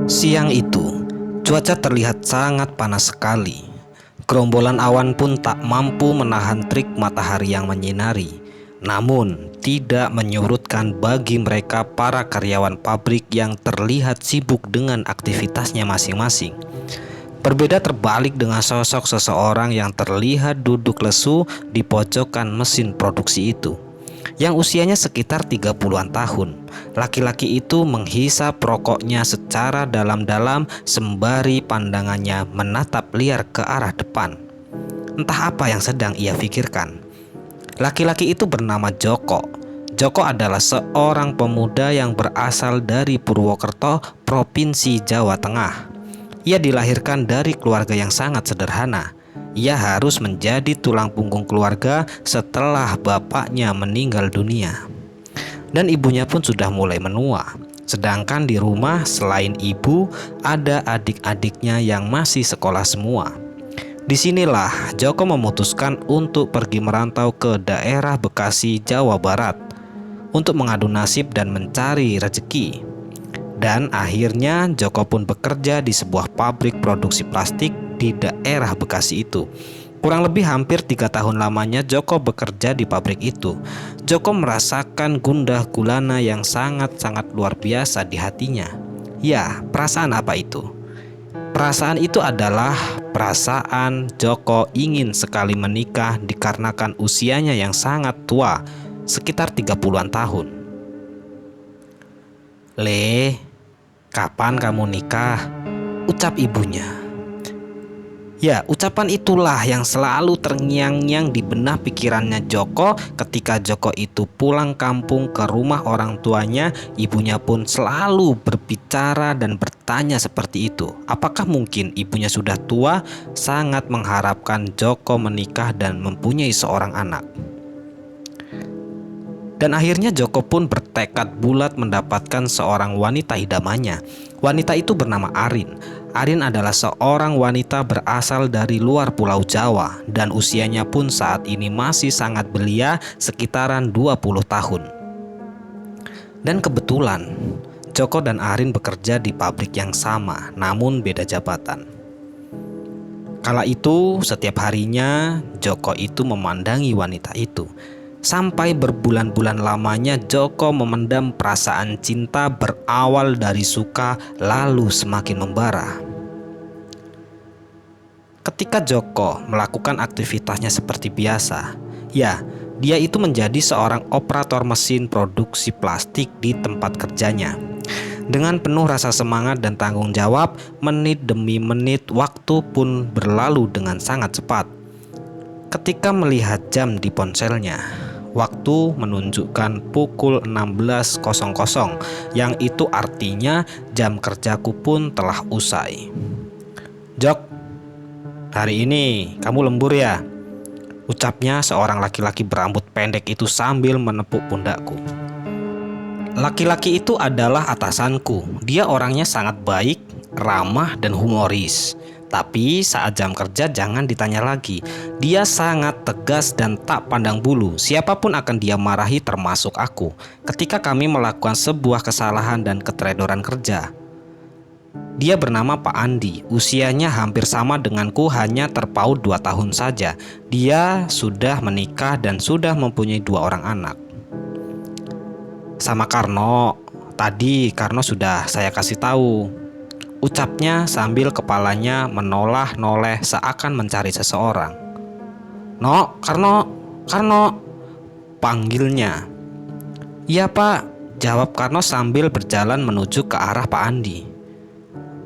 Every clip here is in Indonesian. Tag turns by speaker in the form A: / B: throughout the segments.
A: Siang itu, cuaca terlihat sangat panas sekali. Gerombolan awan pun tak mampu menahan terik matahari yang menyinari. Namun, tidak menyurutkan bagi mereka para karyawan pabrik yang terlihat sibuk dengan aktivitasnya masing-masing. Berbeda terbalik dengan sosok seseorang yang terlihat duduk lesu di pojokan mesin produksi itu, yang usianya sekitar 30-an tahun. Laki-laki itu menghisap rokoknya secara dalam-dalam sembari pandangannya menatap liar ke arah depan. Entah apa yang sedang ia pikirkan. Laki-laki itu bernama Joko. Joko adalah seorang pemuda yang berasal dari Purwokerto, Provinsi Jawa Tengah. Ia dilahirkan dari keluarga yang sangat sederhana. Ia harus menjadi tulang punggung keluarga setelah bapaknya meninggal dunia. Dan ibunya pun sudah mulai menua. Sedangkan di rumah selain ibu, ada adik-adiknya yang masih sekolah semua. Disinilah Joko memutuskan untuk pergi merantau ke daerah Bekasi, Jawa Barat untuk mengadu nasib dan mencari rezeki. Dan akhirnya Joko pun bekerja di sebuah pabrik produksi plastik di daerah Bekasi itu. Kurang lebih hampir 3 tahun lamanya Joko bekerja di pabrik itu. Joko merasakan gundah gulana yang sangat-sangat luar biasa di hatinya. Ya, perasaan apa itu? Perasaan itu adalah perasaan Joko ingin sekali menikah dikarenakan usianya yang sangat tua, sekitar 30-an tahun. "Le, kapan kamu nikah?" ucap ibunya. Ya, ucapan itulah yang selalu terngiang-ngiang di benak pikirannya Joko ketika Joko itu pulang kampung ke rumah orang tuanya. Ibunya pun selalu berbicara dan bertanya seperti itu. Apakah mungkin ibunya sudah tua, sangat mengharapkan Joko menikah dan mempunyai seorang anak. Dan akhirnya Joko pun bertekad bulat mendapatkan seorang wanita idamannya. Wanita itu bernama Arin. Arin adalah seorang wanita berasal dari luar Pulau Jawa dan usianya pun saat ini masih sangat belia, sekitaran 20 tahun. Dan kebetulan Joko dan Arin bekerja di pabrik yang sama, namun beda jabatan. Kala itu setiap harinya Joko itu memandangi wanita itu. Sampai berbulan-bulan lamanya Joko memendam perasaan cinta berawal dari suka lalu semakin membara. Ketika Joko melakukan aktivitasnya seperti biasa, ya, dia itu menjadi seorang operator mesin produksi plastik di tempat kerjanya. Dengan penuh rasa semangat dan tanggung jawab, menit demi menit waktu pun berlalu dengan sangat cepat. Ketika melihat jam di ponselnya, waktu menunjukkan pukul 16.00, yang itu artinya jam kerjaku pun telah usai. "Jok, hari ini kamu lembur ya?" ucapnya seorang laki-laki berambut pendek itu sambil menepuk pundakku. Laki-laki itu adalah atasanku. Dia orangnya sangat baik, ramah, dan humoris. Tapi saat jam kerja jangan ditanya lagi. Dia sangat tegas dan tak pandang bulu. Siapapun akan dia marahi, termasuk aku, ketika kami melakukan sebuah kesalahan dan keteledoran kerja. Dia bernama Pak Andi. Usianya hampir sama denganku, hanya terpaut 2 tahun saja. Dia sudah menikah dan sudah mempunyai 2 orang anak. "Sama Karno. Tadi Karno sudah saya kasih tahu," ucapnya sambil kepalanya menoleh-noleh seakan mencari seseorang. "No, Karno, Karno," panggilnya. "Iya Pak," jawab Karno sambil berjalan menuju ke arah Pak Andi.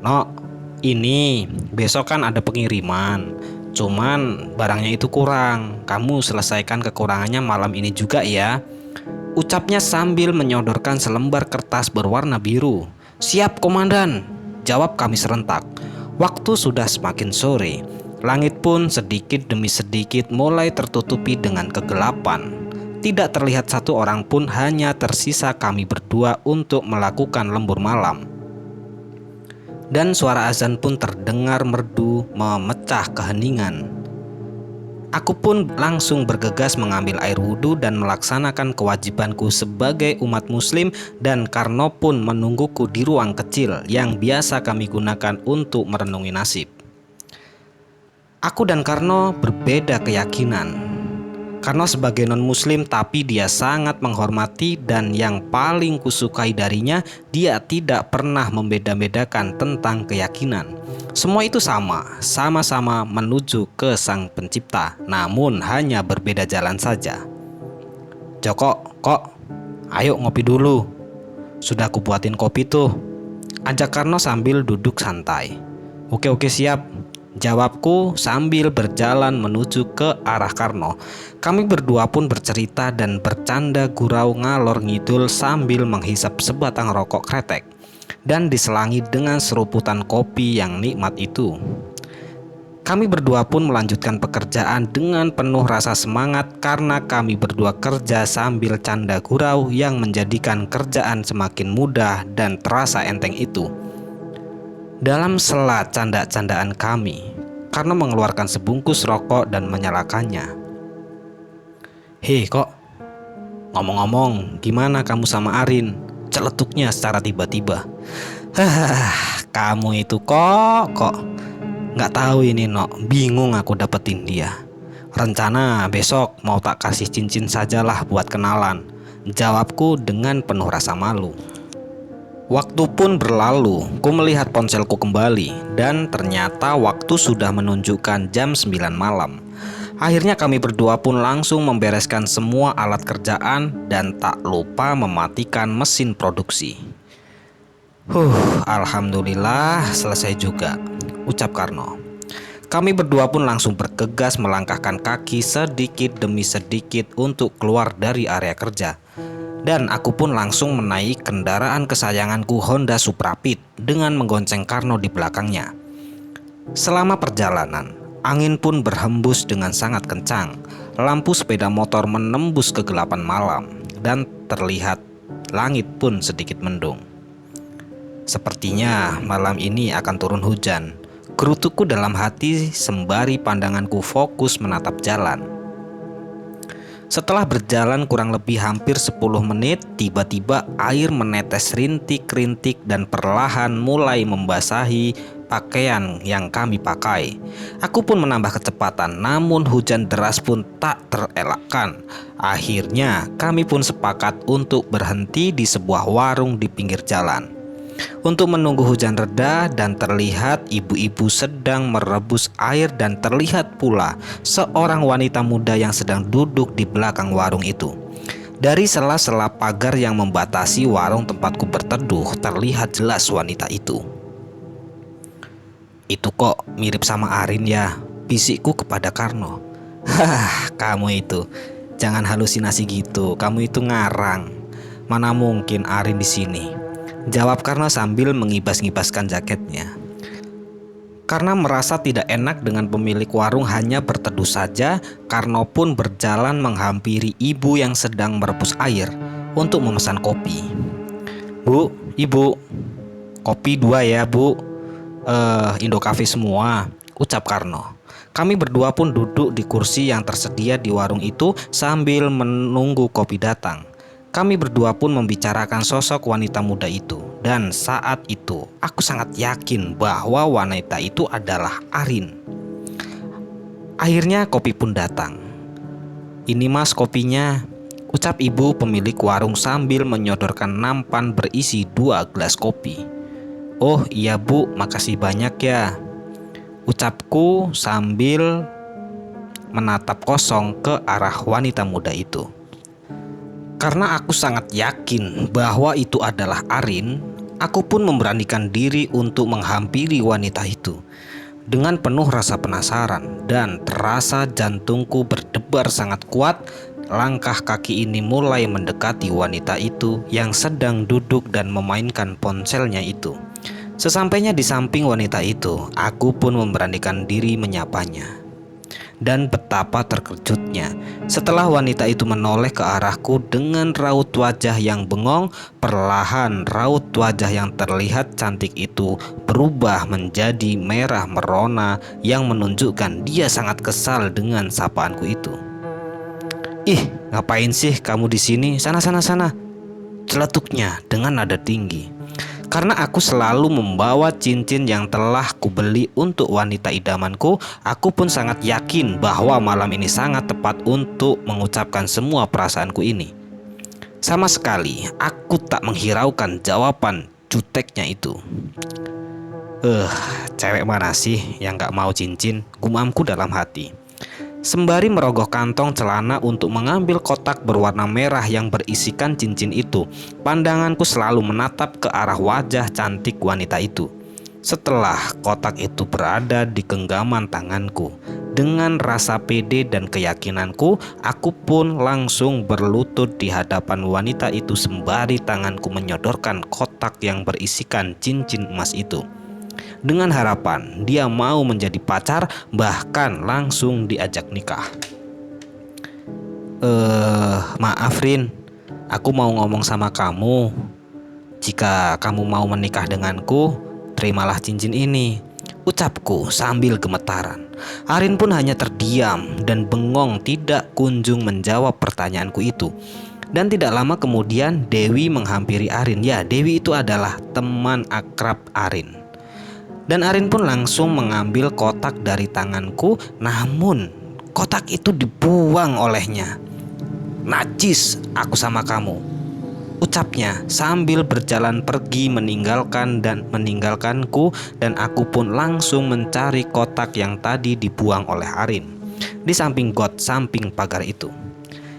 A: "No, ini besok kan ada pengiriman. Cuman barangnya itu kurang. Kamu selesaikan kekurangannya malam ini juga ya," ucapnya sambil menyodorkan selembar kertas berwarna biru. "Siap Komandan," jawab kami serentak. Waktu sudah semakin sore. Langit pun sedikit demi sedikit mulai tertutupi dengan kegelapan. Tidak terlihat satu orang pun, hanya tersisa kami berdua untuk melakukan lembur malam. Dan suara azan pun terdengar merdu memecah keheningan. Aku pun langsung bergegas mengambil air wudhu dan melaksanakan kewajibanku sebagai umat muslim, dan Karno pun menungguku di ruang kecil yang biasa kami gunakan untuk merenungi nasib. Aku dan Karno berbeda keyakinan. Karno sebagai non-muslim, tapi dia sangat menghormati, dan yang paling kusukai darinya, dia tidak pernah membeda-bedakan tentang keyakinan. Semua itu sama-sama menuju ke Sang Pencipta, namun hanya berbeda jalan saja. Joko, kok, ayo ngopi dulu. Sudah aku buatin kopi tuh, ajak Karno sambil duduk santai. Oke siap, jawabku sambil berjalan menuju ke arah Karno. Kami berdua pun bercerita dan bercanda gurau ngalor ngidul sambil menghisap sebatang rokok kretek dan diselangi dengan seruputan kopi yang nikmat itu. Kami berdua pun melanjutkan pekerjaan dengan penuh rasa semangat karena kami berdua kerja sambil canda gurau yang menjadikan kerjaan semakin mudah dan terasa enteng itu. Dalam sela canda-candaan kami, Karno mengeluarkan sebungkus rokok dan menyalakannya. Hei kok, ngomong-ngomong, gimana kamu sama Arin? Celetuknya secara tiba-tiba. Kamu itu kok nggak tahu ini Nok, bingung aku dapetin dia. Rencana besok mau tak kasih cincin sajalah buat kenalan, jawabku dengan penuh rasa malu. Waktu pun berlalu, ku melihat ponselku kembali dan ternyata waktu sudah menunjukkan jam 9 malam. Akhirnya kami berdua pun langsung membereskan semua alat kerjaan dan tak lupa mematikan mesin produksi. Alhamdulillah selesai juga, ucap Karno. Kami berdua pun langsung bergegas melangkahkan kaki sedikit demi sedikit untuk keluar dari area kerja. Dan aku pun langsung menaiki kendaraan kesayanganku Honda Supra Pit dengan menggonceng Karno di belakangnya. Selama perjalanan, angin pun berhembus dengan sangat kencang. Lampu sepeda motor menembus kegelapan malam dan terlihat langit pun sedikit mendung. Sepertinya malam ini akan turun hujan, gerutuku dalam hati sembari pandanganku fokus menatap jalan. Setelah berjalan kurang lebih hampir 10 menit, tiba-tiba air menetes rintik-rintik dan perlahan mulai membasahi pakaian yang kami pakai. Aku pun menambah kecepatan, namun hujan deras pun tak terelakkan. Akhirnya kami pun sepakat untuk berhenti di sebuah warung di pinggir jalan untuk menunggu hujan reda, dan terlihat ibu-ibu sedang merebus air dan terlihat pula seorang wanita muda yang sedang duduk di belakang warung itu. Dari sela-sela pagar yang membatasi warung tempatku berteduh, terlihat jelas wanita itu. Itu kok mirip sama Arin ya, bisikku kepada Karno. Kamu itu jangan halusinasi gitu, kamu itu ngarang. Mana mungkin Arin di sini, jawab Karno sambil mengibas-ngibaskan jaketnya. Karena merasa tidak enak dengan pemilik warung hanya berteduh saja, Karno pun berjalan menghampiri ibu yang sedang merebus air untuk memesan kopi. Bu, ibu, kopi 2 ya bu, Indo Cafe semua, ucap Karno. Kami berdua pun duduk di kursi yang tersedia di warung itu sambil menunggu kopi datang. Kami berdua pun membicarakan sosok wanita muda itu, dan saat itu aku sangat yakin bahwa wanita itu adalah Arin. Akhirnya kopi pun datang. Ini mas kopinya, ucap ibu pemilik warung sambil menyodorkan nampan berisi 2 gelas kopi. Oh iya bu, makasih banyak ya, ucapku sambil menatap kosong ke arah wanita muda itu. Karena aku sangat yakin bahwa itu adalah Arin, aku pun memberanikan diri untuk menghampiri wanita itu. Dengan penuh rasa penasaran dan terasa jantungku berdebar sangat kuat, langkah kaki ini mulai mendekati wanita itu yang sedang duduk dan memainkan ponselnya itu. Sesampainya di samping wanita itu, aku pun memberanikan diri menyapanya. Dan betapa terkejutnya setelah wanita itu menoleh ke arahku dengan raut wajah yang bengong. Perlahan raut wajah yang terlihat cantik itu berubah menjadi merah merona yang menunjukkan dia sangat kesal dengan sapaanku itu. "Ih, ngapain sih kamu di sini? Sana sana sana," celetuknya dengan nada tinggi. Karena aku selalu membawa cincin yang telah kubeli untuk wanita idamanku, aku pun sangat yakin bahwa malam ini sangat tepat untuk mengucapkan semua perasaanku ini. Sama sekali aku tak menghiraukan jawaban juteknya itu. Cewek mana sih yang gak mau cincin?" gumamku dalam hati. Sembari merogoh kantong celana untuk mengambil kotak berwarna merah yang berisikan cincin itu, pandanganku selalu menatap ke arah wajah cantik wanita itu. Setelah kotak itu berada di genggaman tanganku, dengan rasa pede dan keyakinanku, aku pun langsung berlutut di hadapan wanita itu sembari tanganku menyodorkan kotak yang berisikan cincin emas itu, dengan harapan dia mau menjadi pacar, bahkan langsung diajak nikah. Maaf Rin, aku mau ngomong sama kamu. Jika kamu mau menikah denganku, terimalah cincin ini, ucapku sambil gemetaran. Arin pun hanya terdiam dan bengong, tidak kunjung menjawab pertanyaanku itu. Dan tidak lama kemudian Dewi menghampiri Arin. Ya, Dewi itu adalah teman akrab Arin. Dan Arin pun langsung mengambil kotak dari tanganku, namun kotak itu dibuang olehnya. "Najis aku sama kamu," ucapnya sambil berjalan pergi meninggalkanku, dan aku pun langsung mencari kotak yang tadi dibuang oleh Arin di samping got samping pagar itu.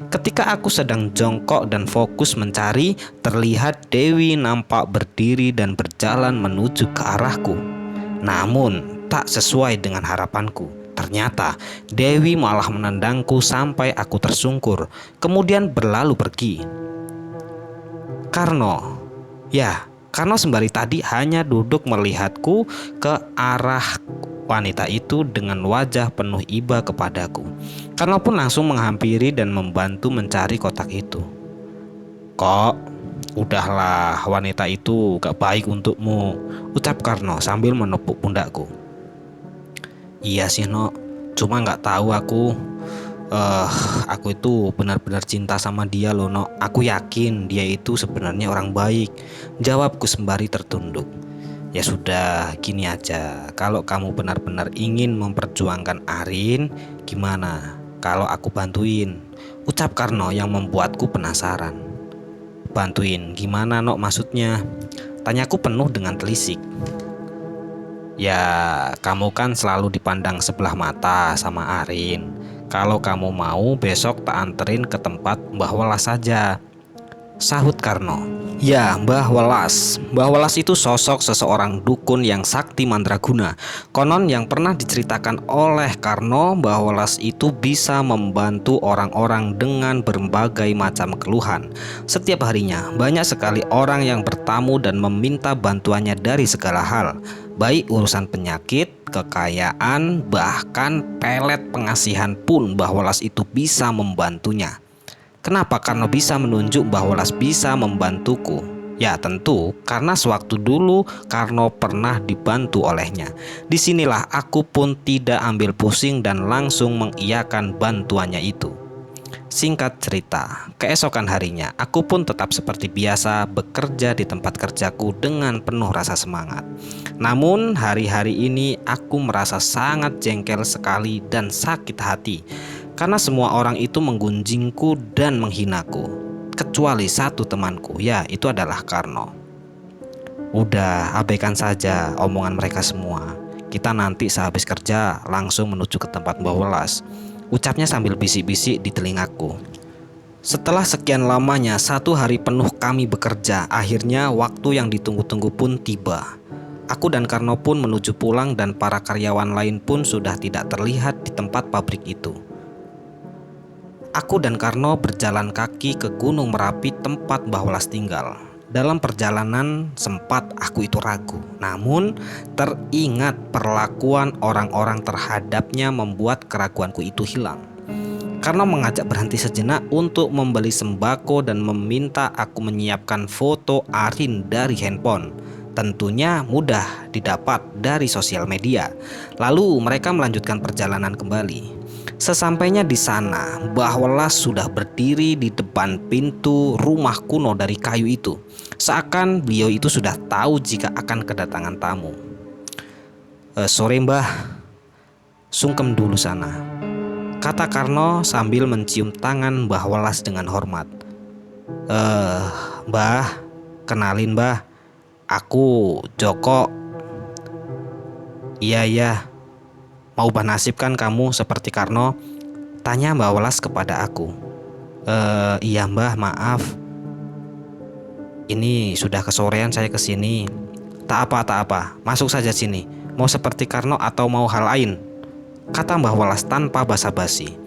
A: Ketika aku sedang jongkok dan fokus mencari, terlihat Dewi nampak berdiri dan berjalan menuju ke arahku. Namun tak sesuai dengan harapanku. Ternyata Dewi malah menendangku sampai aku tersungkur, kemudian berlalu pergi. Karno sembari tadi hanya duduk melihatku ke arah wanita itu dengan wajah penuh iba kepadaku. Karno pun langsung menghampiri dan membantu mencari kotak itu. "Kok, udahlah, wanita itu gak baik untukmu," ucap Karno sambil menepuk pundakku. "Iya sih No, cuma gak tahu aku itu benar-benar cinta sama dia loh No. Aku yakin dia itu sebenarnya orang baik," jawabku sembari tertunduk. "Ya sudah, gini aja, kalau kamu benar-benar ingin memperjuangkan Arin, gimana kalau aku bantuin?" ucap Karno yang membuatku penasaran. "Bantuin gimana No, maksudnya?" tanyaku penuh dengan telisik. "Ya, kamu kan selalu dipandang sebelah mata sama Arin. Kalau kamu mau, besok tak anterin ke tempat Mbah Welas saja," sahut Karno. Ya, Mbah Welas. Mbah Welas itu sosok seseorang dukun yang sakti mandraguna. Konon yang pernah diceritakan oleh Karno, Mbah Welas itu bisa membantu orang-orang dengan berbagai macam keluhan. Setiap harinya banyak sekali orang yang bertamu dan meminta bantuannya dari segala hal, baik urusan penyakit, kekayaan, bahkan pelet pengasihan pun Mbah Welas itu bisa membantunya. Kenapa Karno bisa menunjuk Mbah Welas bisa membantuku? Ya tentu karena sewaktu dulu Karno pernah dibantu olehnya. Disinilah aku pun tidak ambil pusing dan langsung mengiyakan bantuannya itu. Singkat cerita, keesokan harinya aku pun tetap seperti biasa bekerja di tempat kerjaku dengan penuh rasa semangat. Namun hari-hari ini aku merasa sangat jengkel sekali dan sakit hati, karena semua orang itu menggunjingku dan menghinaku, kecuali satu temanku, yaitu adalah Karno. "Udah, abaikan saja omongan mereka semua. Kita nanti sehabis kerja langsung menuju ke tempat Mbah Welas," ucapnya sambil bisik-bisik di telingaku. Setelah sekian lamanya 1 hari penuh kami bekerja, akhirnya waktu yang ditunggu-tunggu pun tiba. Aku dan Karno pun menuju pulang dan para karyawan lain pun sudah tidak terlihat di tempat pabrik itu. Aku dan Karno berjalan kaki ke Gunung Merapi tempat Mbah Welas tinggal. Dalam perjalanan sempat aku itu ragu, namun teringat perlakuan orang-orang terhadapnya membuat keraguanku itu hilang. Karno mengajak berhenti sejenak untuk membeli sembako dan meminta aku menyiapkan foto Arin dari handphone. Tentunya mudah didapat dari sosial media. Lalu mereka melanjutkan perjalanan kembali. Sesampainya di sana, Mbah Welas sudah berdiri di depan pintu rumah kuno dari kayu itu. Seakan beliau itu sudah tahu jika akan kedatangan tamu. Sore Mbah, sungkem dulu sana, kata Karno sambil mencium tangan Mbah Welas dengan hormat. Mbah, kenalin Mbah, aku Joko. Iya, mau bernasib kan kamu seperti Karno? Tanya Mbah Welas kepada aku. Iya Mbah, maaf. Ini sudah kesorean saya kesini. Tak apa, masuk saja sini. Mau seperti Karno atau mau hal lain? Kata Mbah Welas tanpa basa-basi.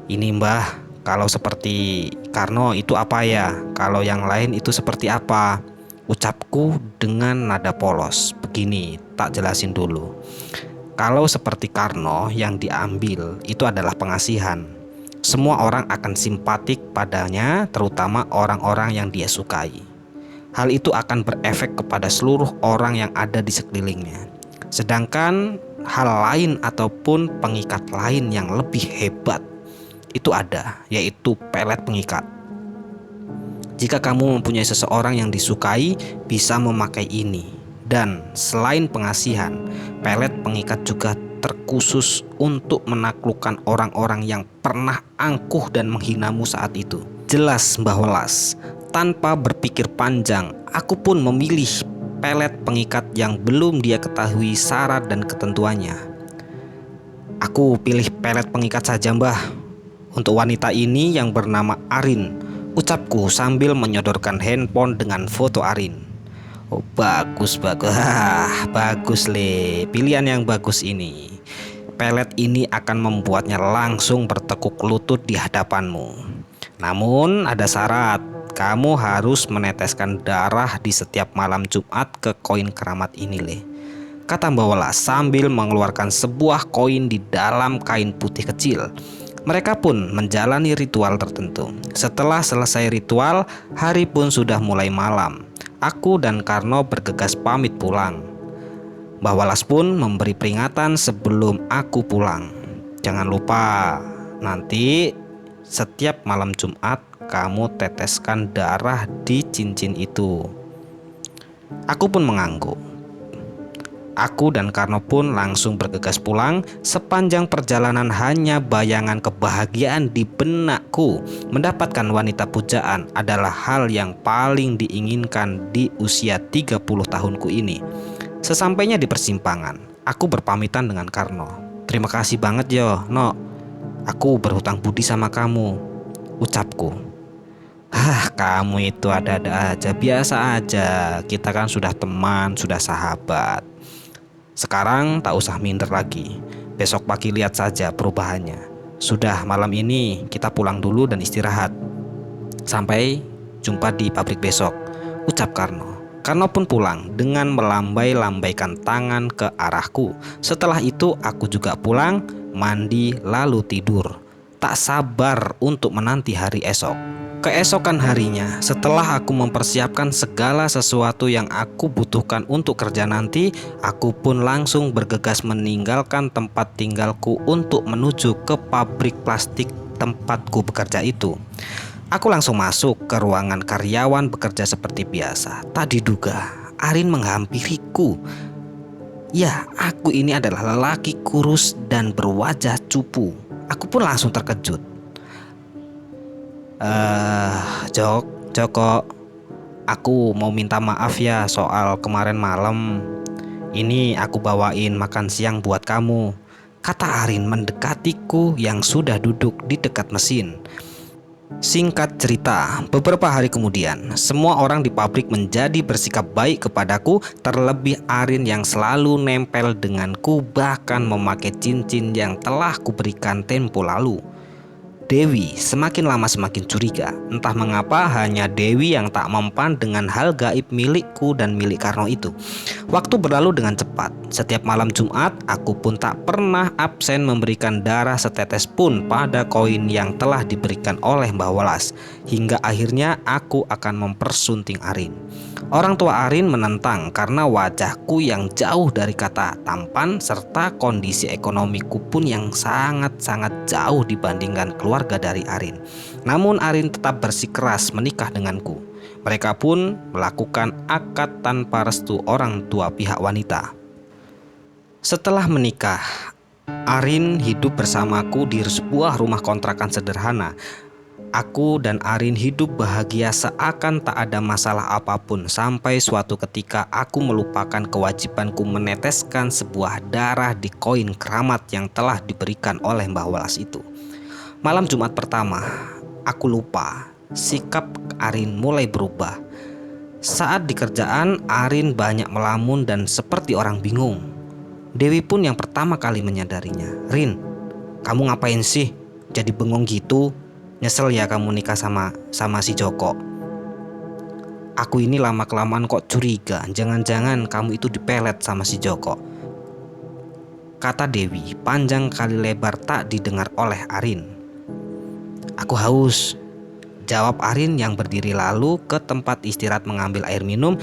A: Ini Mbah, kalau seperti Karno itu apa ya? Kalau yang lain itu seperti apa? Ucapku dengan nada polos. Begini, tak jelasin dulu. Kalau seperti Karno, yang diambil itu adalah pengasihan. Semua orang akan simpatik padanya, terutama orang-orang yang dia sukai. Hal itu akan berefek kepada seluruh orang yang ada di sekelilingnya. Sedangkan hal lain ataupun pengikat lain yang lebih hebat itu ada, yaitu pelet pengikat. Jika kamu mempunyai seseorang yang disukai, bisa memakai ini. Dan selain pengasihan, pelet pengikat juga terkhusus untuk menaklukkan orang-orang yang pernah angkuh dan menghinamu saat itu. Jelas Mbah Welas, tanpa berpikir panjang, aku pun memilih pelet pengikat yang belum dia ketahui syarat dan ketentuannya. Aku pilih pelet pengikat saja Mbah, untuk wanita ini yang bernama Arin, ucapku sambil menyodorkan handphone dengan foto Arin. Oh bagus, bagus Le, pilihan yang bagus ini. Pelet ini akan membuatnya langsung bertekuk lutut di hadapanmu. Namun ada syarat, kamu harus meneteskan darah di setiap malam Jumat ke koin keramat ini Le, kata Mbah Welas sambil mengeluarkan sebuah koin di dalam kain putih kecil. Mereka pun menjalani ritual tertentu. Setelah selesai ritual, hari pun sudah mulai malam. Aku dan Karno bergegas pamit pulang. Mbah Welas pun memberi peringatan sebelum aku pulang. Jangan lupa, nanti setiap malam Jumat kamu teteskan darah di cincin itu. Aku pun mengangguk. Aku dan Karno pun langsung bergegas pulang. Sepanjang perjalanan hanya bayangan kebahagiaan di benakku. Mendapatkan wanita pujaan adalah hal yang paling diinginkan di usia 30 tahunku ini. Sesampainya di persimpangan, aku berpamitan dengan Karno. Terima kasih banget yo, No. Aku berhutang budi sama kamu, ucapku. Kamu itu ada-ada aja, biasa aja. Kita kan sudah teman, sudah sahabat. Sekarang tak usah minder lagi. Besok pagi lihat saja perubahannya. Sudah malam ini kita pulang dulu dan istirahat. Sampai jumpa di pabrik besok, ucap Karno. Karno pun pulang dengan melambai-lambaikan tangan ke arahku. Setelah itu aku juga pulang, mandi lalu tidur. Tak sabar untuk menanti hari esok. Keesokan harinya, setelah aku mempersiapkan segala sesuatu yang aku butuhkan untuk kerja nanti, aku pun langsung bergegas meninggalkan tempat tinggalku untuk menuju ke pabrik plastik tempatku bekerja itu. Aku langsung masuk ke ruangan karyawan bekerja seperti biasa. Tak diduga, Arin menghampiriku. Ya, aku ini adalah lelaki kurus dan berwajah cupu. Aku pun langsung terkejut. Joko, aku mau minta maaf ya soal kemarin malam. Ini aku bawain makan siang buat kamu, kata Arin mendekatiku yang sudah duduk di dekat mesin. Singkat cerita, beberapa hari kemudian, semua orang di pabrik menjadi bersikap baik kepadaku, terlebih Arin yang selalu nempel denganku, bahkan memakai cincin yang telah kuberikan tempo lalu. Dewi semakin lama semakin curiga. Entah mengapa hanya Dewi yang tak mempan dengan hal gaib milikku dan milik Karno itu. Waktu berlalu dengan cepat. Setiap malam Jumat, aku pun tak pernah absen memberikan darah setetes pun pada koin yang telah diberikan oleh Mbah Welas. Hingga akhirnya aku akan mempersunting Arin. Orang tua Arin menentang karena wajahku yang jauh dari kata tampan serta kondisi ekonomiku pun yang sangat-sangat jauh dibandingkan keluarga dari Arin. Namun Arin tetap bersikeras menikah denganku. Mereka pun melakukan akad tanpa restu orang tua pihak wanita. Setelah menikah, Arin hidup bersamaku di sebuah rumah kontrakan sederhana. Aku dan Arin hidup bahagia seakan tak ada masalah apapun sampai suatu ketika aku melupakan kewajibanku meneteskan sebuah darah di koin keramat yang telah diberikan oleh Mbah Welas itu. Malam Jumat pertama, aku lupa. Sikap Arin mulai berubah. Saat di kerjaan, Arin banyak melamun dan seperti orang bingung. Dewi pun yang pertama kali menyadarinya. "Rin, kamu ngapain sih? Jadi bengong gitu? Nyesel ya kamu nikah sama si Joko." "Aku ini lama-kelamaan kok curiga, jangan-jangan kamu itu dipelet sama si Joko," kata Dewi panjang kali lebar tak didengar oleh Arin. "Aku haus," jawab Arin yang berdiri lalu ke tempat istirahat mengambil air minum.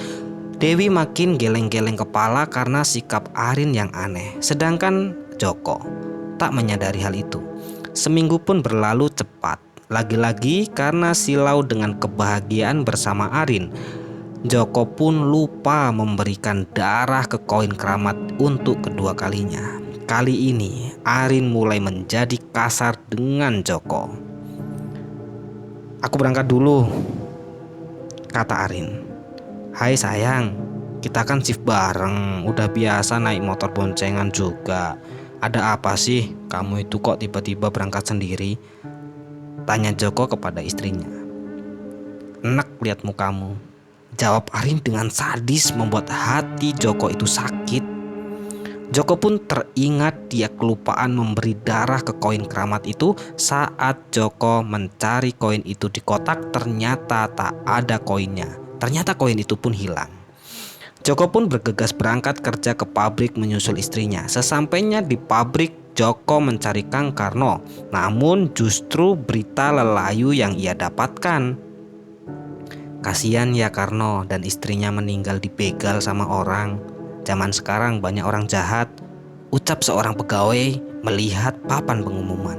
A: Dewi makin geleng-geleng kepala karena sikap Arin yang aneh. Sedangkan Joko tak menyadari hal itu. Seminggu pun berlalu cepat. Lagi-lagi karena silau dengan kebahagiaan bersama Arin, Joko pun lupa memberikan darah ke koin keramat untuk kedua kalinya. Kali ini Arin mulai menjadi kasar dengan Joko. "Aku berangkat dulu," kata Arin. "Hai sayang, kita kan shift bareng, udah biasa naik motor boncengan juga. Ada apa sih kamu itu kok tiba-tiba berangkat sendiri?" tanya Joko kepada istrinya. "Enak lihat mukamu," jawab Arin dengan sadis membuat hati Joko itu sakit. Joko pun teringat dia kelupaan memberi darah ke koin keramat itu. Saat Joko mencari koin itu di kotak, ternyata tak ada koinnya. Ternyata koin itu pun hilang. Joko pun bergegas berangkat kerja ke pabrik menyusul istrinya. Sesampainya di pabrik, Joko mencari Kang Karno. Namun justru berita lelayu yang ia dapatkan. Kasihan ya Karno dan istrinya meninggal dibegal sama orang. Zaman sekarang banyak orang jahat, ucap seorang pegawai melihat papan pengumuman.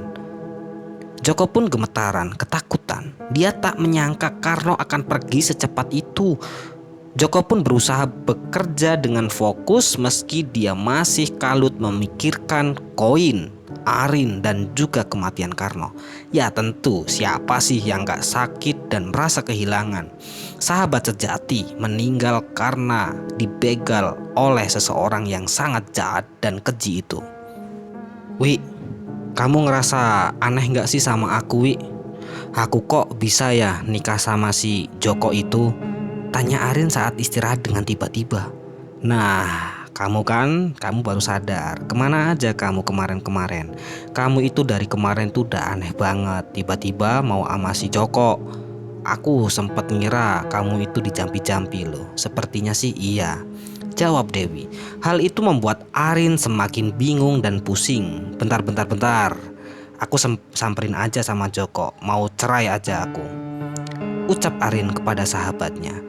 A: Joko pun gemetaran, ketakutan. Dia tak menyangka Karno akan pergi secepat itu. Joko pun berusaha bekerja dengan fokus meski dia masih kalut memikirkan koin, Arin, dan juga kematian Karno. Ya tentu, siapa sih yang gak sakit dan merasa kehilangan sahabat sejati meninggal karena dibegal oleh seseorang yang sangat jahat dan keji itu. "Wi, kamu ngerasa aneh gak sih sama aku, Wi? Aku kok bisa ya nikah sama si Joko itu?" tanya Arin saat istirahat dengan tiba-tiba. "Nah, kamu baru sadar. Kemana aja kamu kemarin-kemarin? Kamu itu dari kemarin tuh udah aneh banget. Tiba-tiba mau sama si Joko. Aku sempet ngira kamu itu dijampi-jampi loh." "Sepertinya sih iya," jawab Dewi. Hal itu membuat Arin semakin bingung dan pusing. Bentar. Aku samperin aja sama Joko. Mau cerai aja aku," ucap Arin kepada sahabatnya.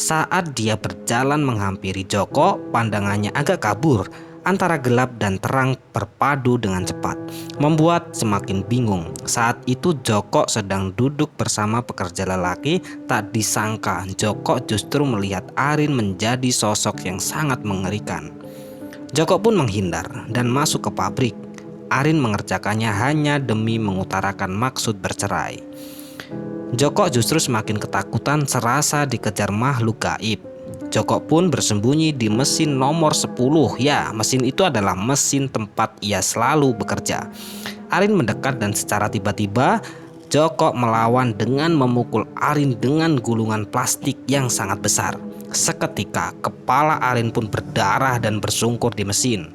A: Saat dia berjalan menghampiri Joko, pandangannya agak kabur. Antara gelap dan terang berpadu dengan cepat, membuat semakin bingung. Saat itu Joko sedang duduk bersama pekerja lelaki. Tak disangka Joko justru melihat Arin menjadi sosok yang sangat mengerikan. Joko pun menghindar dan masuk ke pabrik. Arin mengerjakannya hanya demi mengutarakan maksud bercerai. Joko justru semakin ketakutan serasa dikejar makhluk gaib. Joko pun bersembunyi di mesin nomor 10. Ya, mesin itu adalah mesin tempat ia selalu bekerja. Arin mendekat dan secara tiba-tiba Joko melawan dengan memukul Arin dengan gulungan plastik yang sangat besar. Seketika kepala Arin pun berdarah dan bersungkur di mesin.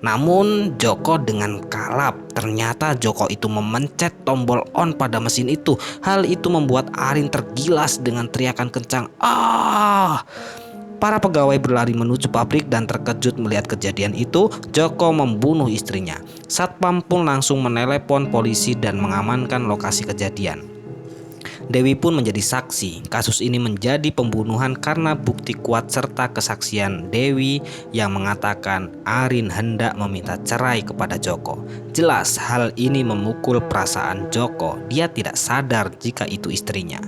A: Namun Joko dengan kalap, ternyata Joko itu memencet tombol on pada mesin itu. Hal itu membuat Arin tergilas dengan teriakan kencang, "Ah!" Para pegawai berlari menuju pabrik dan terkejut melihat kejadian itu. Joko membunuh istrinya. Satpam pun langsung menelepon polisi dan mengamankan lokasi kejadian. Dewi pun menjadi saksi. Kasus ini menjadi pembunuhan karena bukti kuat serta kesaksian Dewi yang mengatakan Arin hendak meminta cerai kepada Joko. Jelas hal ini memukul perasaan Joko. Dia tidak sadar jika itu istrinya.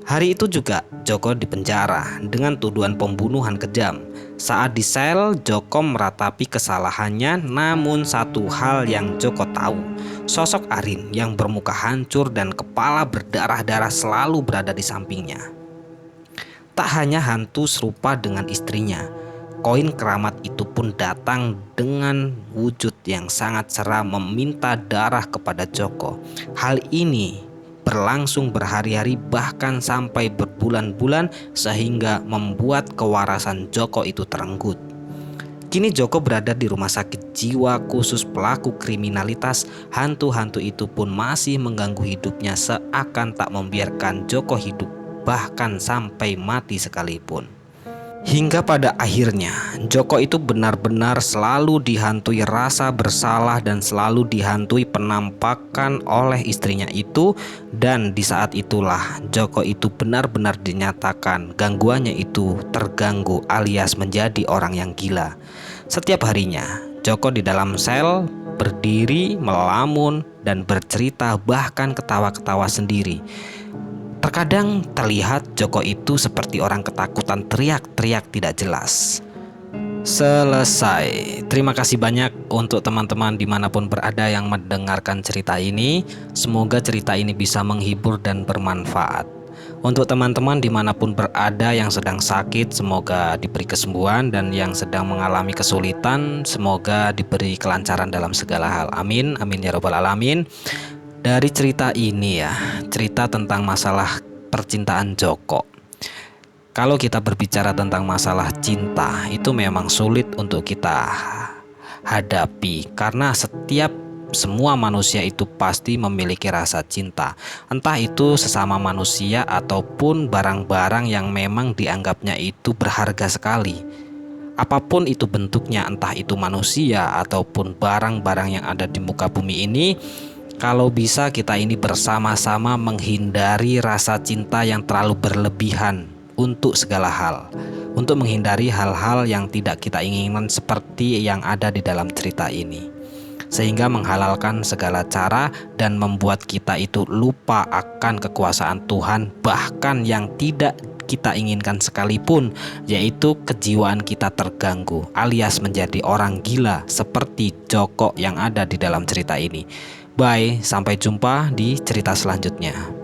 A: Hari itu juga Joko dipenjara dengan tuduhan pembunuhan kejam. Saat di sel, Joko meratapi kesalahannya, namun satu hal yang Joko tahu, sosok Arin yang bermuka hancur dan kepala berdarah-darah selalu berada di sampingnya. Tak hanya hantu serupa dengan istrinya, koin keramat itu pun datang dengan wujud yang sangat seram meminta darah kepada Joko. Hal ini berlangsung berhari-hari bahkan sampai berbulan-bulan sehingga membuat kewarasan Joko itu terenggut. Kini Joko berada di rumah sakit jiwa khusus pelaku kriminalitas. Hantu-hantu itu pun masih mengganggu hidupnya seakan tak membiarkan Joko hidup bahkan sampai mati sekalipun. Hingga pada akhirnya Joko itu benar-benar selalu dihantui rasa bersalah dan selalu dihantui penampakan oleh istrinya itu. Dan di saat itulah Joko itu benar-benar dinyatakan gangguannya itu terganggu alias menjadi orang yang gila. Setiap harinya Joko di dalam sel berdiri, melamun dan bercerita bahkan ketawa-ketawa sendiri. Terkadang terlihat Joko itu seperti orang ketakutan teriak-teriak tidak jelas. Selesai. Terima kasih banyak untuk teman-teman dimanapun berada yang mendengarkan cerita ini. Semoga cerita ini bisa menghibur dan bermanfaat. Untuk teman-teman dimanapun berada yang sedang sakit, semoga diberi kesembuhan, dan yang sedang mengalami kesulitan, semoga diberi kelancaran dalam segala hal. Amin, amin ya robbal alamin. Dari cerita ini ya, cerita tentang masalah percintaan Joko. Kalau kita berbicara tentang masalah cinta, itu memang sulit untuk kita hadapi karena semua manusia itu pasti memiliki rasa cinta. Entah itu sesama manusia ataupun barang-barang yang memang dianggapnya itu berharga sekali. Apapun itu bentuknya, entah itu manusia ataupun barang-barang yang ada di muka bumi ini, kalau bisa kita ini bersama-sama menghindari rasa cinta yang terlalu berlebihan untuk segala hal. Untuk menghindari hal-hal yang tidak kita inginkan seperti yang ada di dalam cerita ini. Sehingga menghalalkan segala cara dan membuat kita itu lupa akan kekuasaan Tuhan. Bahkan yang tidak kita inginkan sekalipun, yaitu kejiwaan kita terganggu alias menjadi orang gila seperti Joko yang ada di dalam cerita ini. Bye, sampai jumpa di cerita selanjutnya.